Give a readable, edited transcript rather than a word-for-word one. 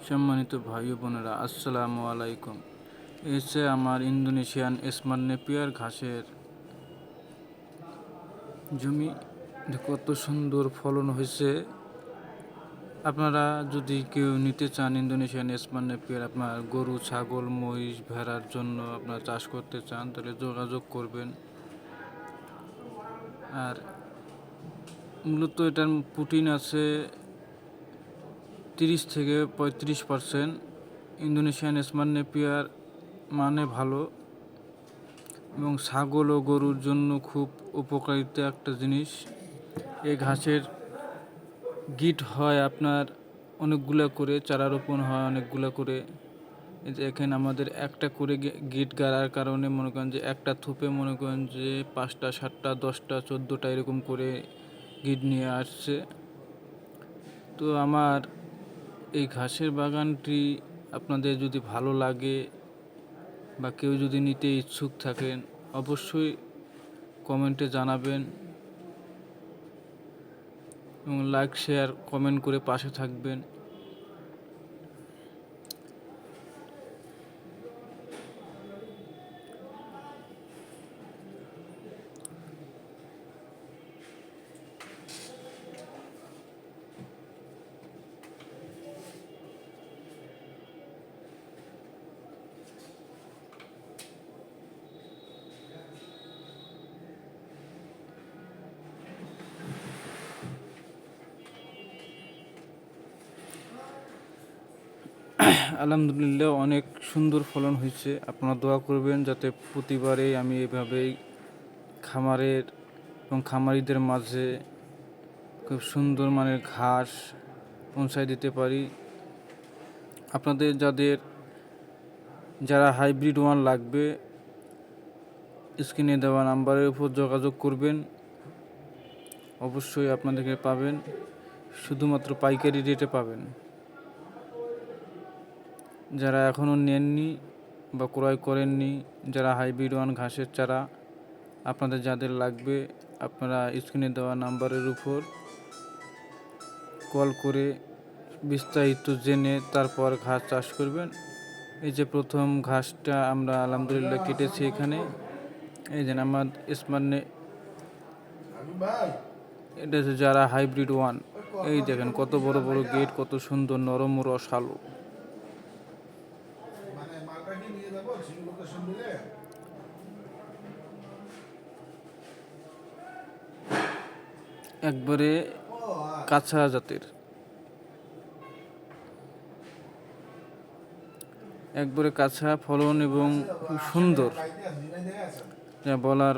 সম্মানিত ভাই ও বোনেরা, আসসালামু আলাইকুম। এসে আমার ইন্দোনেশিয়ান স্মার্ট নেপিয়ার ঘাসের জমি, কত সুন্দর ফলন হয়েছে। আপনারা যদি কেউ নিতে চান ইন্দোনেশিয়ান স্মার্ট নেপিয়ার, আপনার গরু, ছাগল, মহিষ, ভেড়ার জন্য আপনারা চাষ করতে চান, তাহলে যোগাযোগ করবেন। আর মূলত এটার প্রোটিন আছে 30 থেকে 35%। ইন্দোনেশিয়ান স্মার্ট নেপিয়ার মানে ভালো এবং ছাগল ও গরুর জন্য খুব উপকারিতা একটা জিনিস। এই ঘাসের গিট হয় আপনার অনেকগুলা করে, চারা রোপণ হয় অনেকগুলা করে। এই যে এখানে আমাদের একটা করে গিট গাড়ার কারণে মনে করেন যে একটা থোপে মনে করেন যে 5টা 7টা 10টা 14টা এরকম করে গিট নিয়ে আসছে। তো আমার এই ঘাসের বাগানটি আপনাদের যদি ভালো লাগে বা কেউ যদি নিতে ইচ্ছুক থাকেন, অবশ্যই কমেন্টে জানাবেন এবং লাইক শেয়ার কমেন্ট করে পাশে থাকবেন। আলহামদুলিল্লাহ, অনেক সুন্দর ফলন হয়েছে। আপনারা দোয়া করবেন যাতে প্রতিবারেই আমি এভাবেই খামারের এবং খামারিদের মাঝে খুব সুন্দর মানের ঘাস পৌঁছায় দিতে পারি। আপনাদের যারা হাইব্রিড ওয়ান লাগবে, স্ক্রিনে দেওয়া নাম্বারের উপর যোগাযোগ করবেন, অবশ্যই আপনাদেরকে পাবেন। শুধুমাত্র পাইকারি রেটে পাবেন। যারা এখনও নেননি বা ক্রয় করেননি, যারা হাইব্রিড ওয়ান ঘাসের চারা আপনাদের যাদের লাগবে, আপনারা স্ক্রিনে দেওয়া নাম্বারের উপর কল করে বিস্তারিত জেনে তারপর ঘাস চাষ করবেন। এই যে প্রথম ঘাসটা আমরা আলহামদুলিল্লাহ কেটেছি এখানে। এই যে আমার স্মার্ট এটা হচ্ছে যারা হাইব্রিড ওয়ান। এই দেখেন কত বড় বড় গেট, কত সুন্দর নরম ও রসালো। একবারে কাঁচা জাতের, একবারে কাঁচা ফলন এবং খুব সুন্দর, যা বলার